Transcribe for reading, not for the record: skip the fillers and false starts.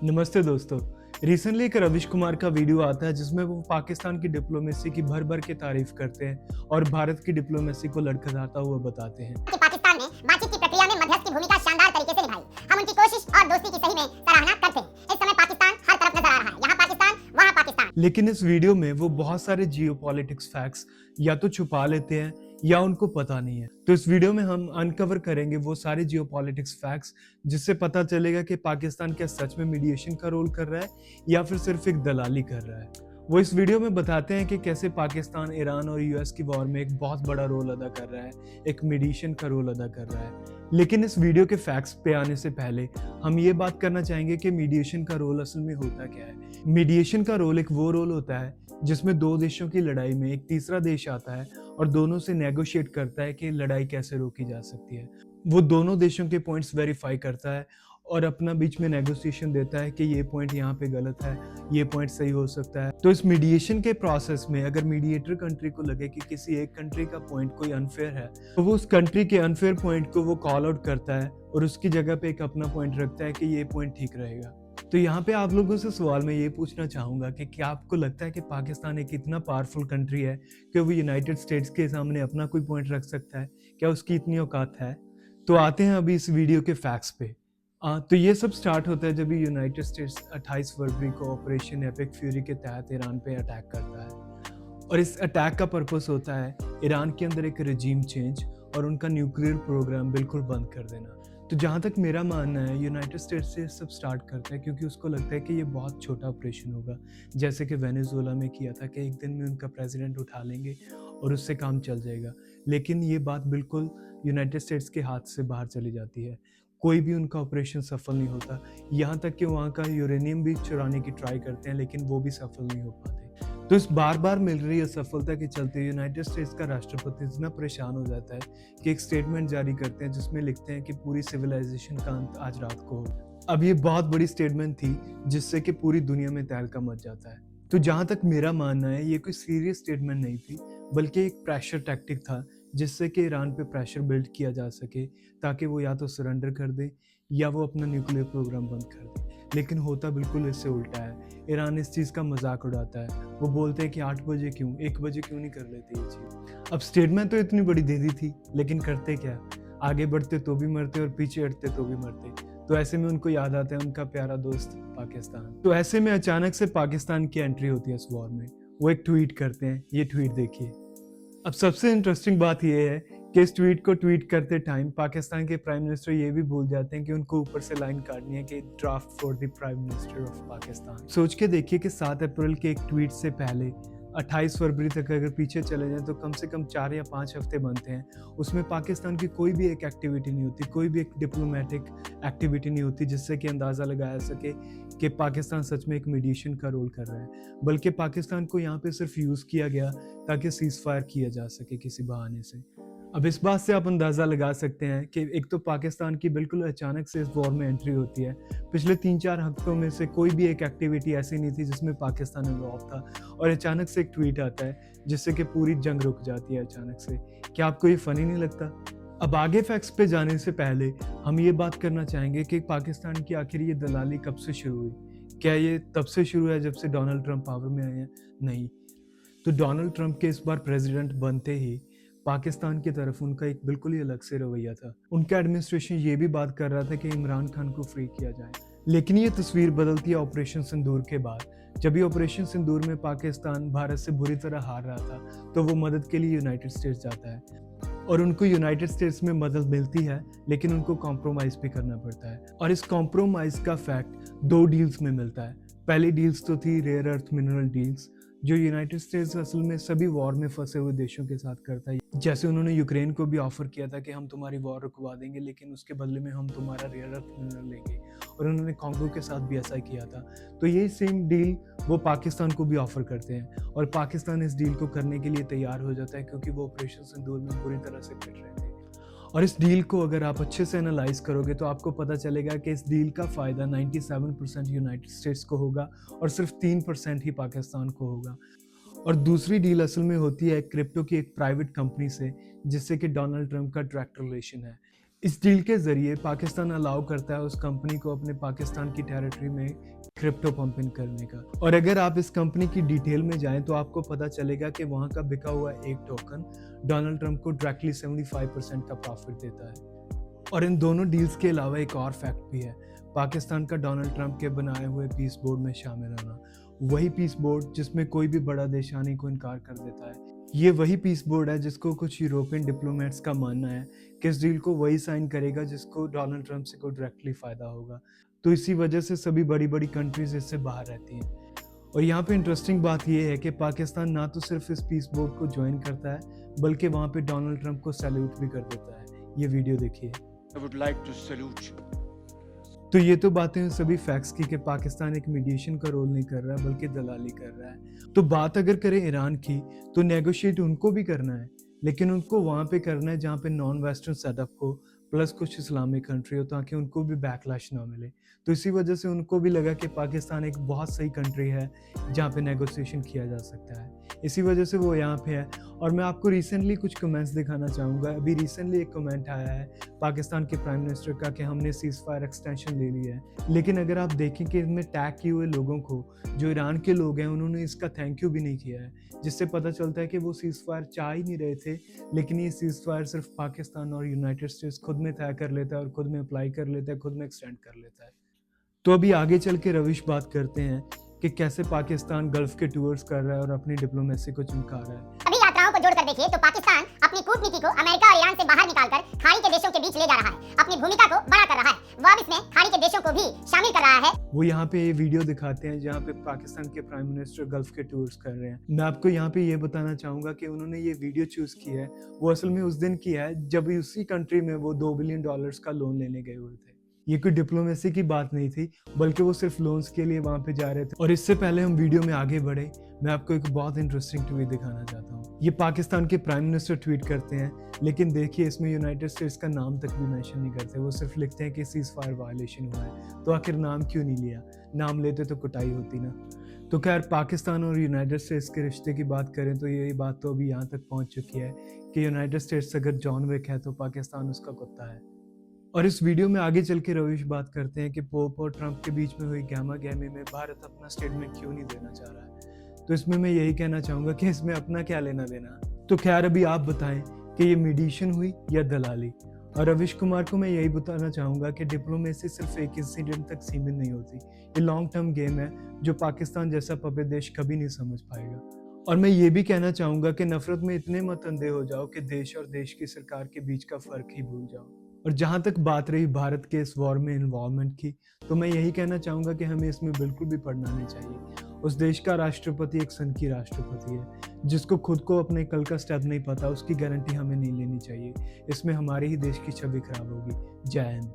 नमस्ते दोस्तों। रिसेंटली एक रविश कुमार का वीडियो आता है जिसमें वो पाकिस्तान की डिप्लोमेसी की भर भर के तारीफ करते हैं और भारत की डिप्लोमेसी को लड़खड़ाता हुआ बताते हैं कि पाकिस्तान ने बातचीत की प्रक्रिया में मध्यस्थ की भूमिका शानदार तरीके से निभाई। हम उनकी कोशिश और दोस्ती की सही में सराहना करते हैं। इस समय पाकिस्तान हर तरफ नजर आ रहा है, यहाँ पाकिस्तान वहाँ पाकिस्तान। लेकिन इस वीडियो में वो बहुत सारे जियोपॉलिटिक्स फैक्ट्स या तो छुपा लेते हैं या उनको पता नहीं है। तो इस वीडियो में हम अनकवर करेंगे वो सारे जियोपॉलिटिक्स फैक्ट्स जिससे पता चलेगा कि पाकिस्तान क्या सच में मीडिएशन का रोल कर रहा है या फिर सिर्फ एक दलाली कर रहा है। वो इस वीडियो में बताते हैं कि कैसे पाकिस्तान ईरान और यूएस की वॉर में एक बहुत बड़ा रोल अदा कर रहा है, एक मीडिएशन का रोल अदा कर रहा है। लेकिन इस वीडियो के फैक्ट्स पे आने से पहले हम ये बात करना चाहेंगे कि मीडिएशन का रोल असल में होता क्या है। मीडिएशन का रोल एक वो रोल होता है जिसमें दो देशों की लड़ाई में एक तीसरा देश आता है और दोनों से नेगोशिएट करता है कि लड़ाई कैसे रोकी जा सकती है। वो दोनों देशों के पॉइंट्स वेरीफाई करता है और अपना बीच में नेगोशिएशन देता है कि ये पॉइंट यहाँ पे गलत है, ये पॉइंट सही हो सकता है। तो इस मीडिएशन के प्रोसेस में अगर मीडिएटर कंट्री को लगे कि किसी एक कंट्री का पॉइंट कोई अनफेयर है तो वो उस कंट्री के अनफेयर पॉइंट को वो कॉल आउट करता है और उसकी जगह पे एक अपना पॉइंट रखता है कि ये पॉइंट ठीक रहेगा। तो यहाँ पे आप लोगों से सवाल मैं ये पूछना चाहूंगा कि क्या आपको लगता है कि पाकिस्तान एक इतना पावरफुल कंट्री है कि वो यूनाइटेड स्टेट्स के सामने अपना कोई पॉइंट रख सकता है? क्या उसकी इतनी औकात है? तो आते हैं अभी इस वीडियो के फैक्ट्स पे। तो ये सब स्टार्ट होता है जब यूनाइटेड स्टेट्स 28 फरवरी को ऑपरेशन एपिक फ्यूरी के तहत ईरान पे अटैक करता है और इस अटैक का पर्पस होता है ईरान के अंदर एक रजीम चेंज और उनका न्यूक्लियर प्रोग्राम बिल्कुल बंद कर देना। तो जहाँ तक मेरा मानना है यूनाइटेड स्टेट्स से सब स्टार्ट करता है क्योंकि उसको लगता है कि ये बहुत छोटा ऑपरेशन होगा, जैसे कि वेनेजुएला में किया था कि एक दिन में उनका प्रेसिडेंट उठा लेंगे और उससे काम चल जाएगा। लेकिन ये बात बिल्कुल यूनाइटेड स्टेट्स के हाथ से बाहर चली जाती है, कोई भी उनका ऑपरेशन सफल नहीं होता। यहाँ तक कि वहाँ का यूरेनियम भी चुराने की ट्राई करते हैं लेकिन वो भी सफल नहीं हो पाते। तो इस बार बार मिल रही असफलता के चलते यूनाइटेड स्टेट्स का राष्ट्रपति इतना परेशान हो जाता है कि एक स्टेटमेंट जारी करते हैं जिसमें लिखते हैं कि पूरी सिविलाइजेशन का अंत आज रात को होगा। अब ये बहुत बड़ी स्टेटमेंट थी जिससे कि पूरी दुनिया में तहलका मच जाता है। तो जहाँ तक मेरा मानना है ये कोई सीरियस स्टेटमेंट नहीं थी बल्कि एक प्रेशर टैक्टिक था जिससे कि ईरान पे प्रेशर बिल्ड किया जा सके ताकि वो या तो सरेंडर कर दे या वो अपना न्यूक्लियर प्रोग्राम बंद कर दे। लेकिन होता बिल्कुल इससे उल्टा है। ईरान इस चीज़ का मजाक उड़ाता है। वो बोलते हैं कि 8 बजे क्यों, 1 बजे क्यों नहीं कर लेते ये चीज़। अब स्टेटमेंट तो इतनी बड़ी दे दी थी लेकिन करते क्या? आगे बढ़ते तो भी मरते और पीछे हटते तो भी मरते। तो ऐसे में उनको याद आता है उनका प्यारा दोस्त पाकिस्तान। तो ऐसे में अचानक से पाकिस्तान की एंट्री होती है इस वॉर में। वो एक ट्वीट करते हैं, ये ट्वीट देखिए। अब सबसे इंटरेस्टिंग बात यह है कि इस ट्वीट को ट्वीट करते टाइम पाकिस्तान के प्राइम मिनिस्टर ये भी भूल जाते हैं कि उनको ऊपर से लाइन काटनी है कि draft for the prime minister of Pakistan. सोच के देखिए कि 7 अप्रैल के एक ट्वीट से पहले 28 फरवरी तक अगर पीछे चले जाएं तो कम से कम 4 या 5 हफ्ते बनते हैं। उसमें पाकिस्तान की कोई भी एक एक्टिविटी नहीं होती, कोई भी एक डिप्लोमेटिक एक्टिविटी नहीं होती जिससे कि अंदाज़ा लगाया सके कि पाकिस्तान सच में एक मीडिएशन का रोल कर रहा है। बल्कि पाकिस्तान को यहाँ पे सिर्फ यूज़ किया गया ताकि सीज फायर किया जा सके किसी बहाने से। अब इस बात से आप अंदाज़ा लगा सकते हैं कि एक तो पाकिस्तान की बिल्कुल अचानक से इस वॉर में एंट्री होती है। पिछले 3-4 हफ्तों में से कोई भी एक एक्टिविटी ऐसी नहीं थी जिसमें पाकिस्तान इन्वॉल्व था और अचानक से एक ट्वीट आता है जिससे कि पूरी जंग रुक जाती है अचानक से। क्या आपको ये फनी नहीं लगता? अब आगे फैक्ट्स पे जाने से पहले हम ये बात करना चाहेंगे कि पाकिस्तान की आखिर ये दलाली कब से शुरू हुई? क्या ये तब से शुरू है जब से डोनाल्ड ट्रंप पावर में आए हैं? नहीं। तो डोनाल्ड ट्रंप के इस बार प्रेसिडेंट बनते ही पाकिस्तान की तरफ उनका एक बिल्कुल ही अलग से रवैया था। उनका एडमिनिस्ट्रेशन ये भी बात कर रहा था कि इमरान खान को फ्री किया जाए। लेकिन ये तस्वीर बदलती है ऑपरेशन सिंदूर के बाद। जब ये ऑपरेशन सिंदूर में पाकिस्तान भारत से बुरी तरह हार रहा था तो वो मदद के लिए यूनाइटेड स्टेट्स जाता है और उनको यूनाइटेड स्टेट्स में मदद मिलती है लेकिन उनको कॉम्प्रोमाइज़ भी करना पड़ता है। और इस कॉम्प्रोमाइज़ का फैक्ट 2 डील्स में मिलता है। पहली डील्स तो थी रेयर अर्थ मिनरल डील्स जो यूनाइटेड स्टेट्स असल में सभी वॉर में फंसे हुए देशों के साथ करता है। जैसे उन्होंने यूक्रेन को भी ऑफर किया था कि हम तुम्हारी वॉर रुकवा देंगे लेकिन उसके बदले में हम तुम्हारा रेयर अर्थ मिनरल लेंगे, और उन्होंने कॉन्गो के साथ भी ऐसा किया था। तो ये सेम डील वो पाकिस्तान को भी ऑफर करते हैं और पाकिस्तान इस डील को करने के लिए तैयार हो जाता है क्योंकि वो ऑपरेशन सिंदूर में पूरी तरह से फिट रहे थे। और इस डील को अगर आप अच्छे से एनालाइज करोगे तो आपको पता चलेगा कि इस डील का फ़ायदा 97% यूनाइटेड स्टेट्स को होगा और सिर्फ 3% ही पाकिस्तान को होगा। और दूसरी डील असल में होती है क्रिप्टो की एक प्राइवेट कंपनी से जिससे कि डोनाल्ड ट्रंप का डायरेक्ट रिलेशन है। इस डील के जरिए पाकिस्तान अलाउ करता है उस कंपनी को अपने पाकिस्तान की टेरिटरी में क्रिप्टो पंपिंग करने का। और अगर आप इस कंपनी की डिटेल में जाएं तो आपको पता चलेगा कि वहां का बिका हुआ एक टोकन डोनाल्ड ट्रंप को डायरेक्टली 75% का प्रॉफिट देता है। और इन दोनों डील्स के अलावा एक और फैक्ट भी है, पाकिस्तान का डोनाल्ड ट्रंप के बनाए हुए पीस बोर्ड में शामिल होना। वही पीस बोर्ड जिसमें कोई भी बड़ा देश आने को इनकार कर देता है। ये वही पीस बोर्ड है जिसको कुछ यूरोपियन डिप्लोमेट्स का मानना है कि इस डील को वही साइन करेगा जिसको डोनाल्ड ट्रंप से को डायरेक्टली फायदा होगा। तो इसी वजह से सभी बड़ी बड़ी कंट्रीज इससे बाहर रहती हैं। और यहाँ पे इंटरेस्टिंग बात यह है कि पाकिस्तान ना तो सिर्फ इस पीस बोर्ड को ज्वाइन करता है बल्कि वहाँ पे डोनाल्ड ट्रंप को सैल्यूट भी कर देता है। ये वीडियो देखिए। I would like to salute you. तो ये तो बातें हैं सभी फैक्ट्स की कि पाकिस्तान एक मीडिएशन का रोल नहीं कर रहा है बल्कि दलाली कर रहा है। तो बात अगर करें ईरान की तो नेगोशिएट उनको भी करना है, लेकिन उनको वहाँ पे करना है जहाँ पे नॉन वेस्टर्न सेटअप को प्लस कुछ इस्लामिक कंट्री हो ताकि उनको भी बैकलैश ना मिले। तो इसी वजह से उनको भी लगा कि पाकिस्तान एक बहुत सही कंट्री है जहाँ पे नेगोशिएशन किया जा सकता है। इसी वजह से वो यहाँ पे है। और मैं आपको रिसेंटली कुछ कमेंट्स दिखाना चाहूँगा। अभी रिसेंटली एक कमेंट आया है पाकिस्तान के प्राइम मिनिस्टर का कि हमने सीज फायर एक्सटेंशन ले लिया है। लेकिन अगर आप देखें कि इसमें टैग किए हुए लोगों को जो ईरान के लोग हैं उन्होंने इसका थैंक यू भी नहीं किया है, जिससे पता चलता है कि वो सीज फायर चाह ही नहीं रहे थे। लेकिन ये सीज फायर सिर्फ पाकिस्तान और यूनाइटेड स्टेट्स खुद में तय कर लेता है और खुद में अप्लाई कर लेता है, खुद में एक्सटेंड कर लेता है। तो अभी आगे चल के रविश बात करते हैं कि कैसे पाकिस्तान गल्फ के टूर्स कर रहा है और अपनी डिप्लोमेसी को चमका रहा है। सभी यात्राओं को जोड़कर देखिए तो पाकिस्तान अपनी कूटनीति को अमेरिका और ईरान से बाहर निकालकर खाड़ी के देशों के बीच ले जा रहा है, अपनी भूमिका को बड़ा कर रहा है। वो अब इसमें खाड़ी के देशों को भी शामिल कर रहा है। वो यहाँ पे ये वीडियो दिखाते हैं जहाँ पे पाकिस्तान के प्राइम मिनिस्टर गल्फ के टूर्स कर रहे हैं। मैं आपको यहाँ पे ये बताना चाहूंगा कि उन्होंने ये वीडियो चूज की है वो असल में उस दिन किया है जब उसी कंट्री में वो $2 बिलियन का लोन लेने गए हुए थे। ये कोई डिप्लोमेसी की बात नहीं थी बल्कि वो सिर्फ लोन्स के लिए वहां पे जा रहे थे। और इससे पहले हम वीडियो में आगे बढ़े, मैं आपको एक बहुत इंटरेस्टिंग ट्वीट दिखाना चाहता हूँ। ये पाकिस्तान के प्राइम मिनिस्टर ट्वीट करते हैं, लेकिन देखिए इसमें यूनाइटेड स्टेट्स का नाम तक भी मेंशन नहीं करते। वो सिर्फ लिखते हैं कि सीज फायर वायलेशन हुआ है। तो आखिर नाम क्यों नहीं लिया? नाम लेते तो कुटाई होती ना। तो खैर पाकिस्तान और यूनाइटेड स्टेट्स के रिश्ते की बात करें तो यही बात तो अभी यहाँ तक पहुँच चुकी है कि यूनाइटेड स्टेट्स अगर जॉन विक है तो पाकिस्तान उसका कुत्ता है। और इस वीडियो में आगे चल के रविश बात करते हैं कि पोप और ट्रंप के बीच में हुई गहमा गहमी में भारत अपना स्टेटमेंट क्यों नहीं देना चाह रहा है। तो इसमें मैं यही कहना चाहूँगा कि इसमें अपना क्या लेना देना। तो खैर अभी आप बताएं कि ये मीडिएशन हुई या दलाली। और रविश कुमार को मैं यही बताना चाहूँगा कि डिप्लोमेसी सिर्फ एक इंसिडेंट तक सीमित नहीं होती। ये लॉन्ग टर्म गेम है जो पाकिस्तान जैसा पपेट देश कभी नहीं समझ पाएगा। और मैं ये भी कहना चाहूँगा कि नफरत में इतने मत अंधे हो जाओ कि देश और देश की सरकार के बीच का फ़र्क ही भूल जाओ। और जहाँ तक बात रही भारत के इस वॉर में इन्वॉल्वमेंट की, तो मैं यही कहना चाहूँगा कि हमें इसमें बिल्कुल भी पड़ना नहीं चाहिए। उस देश का राष्ट्रपति एक सनकी राष्ट्रपति है जिसको खुद को अपने कल का स्टेप नहीं पता, उसकी गारंटी हमें नहीं लेनी चाहिए। इसमें हमारे ही देश की छवि खराब होगी। जय हिंद।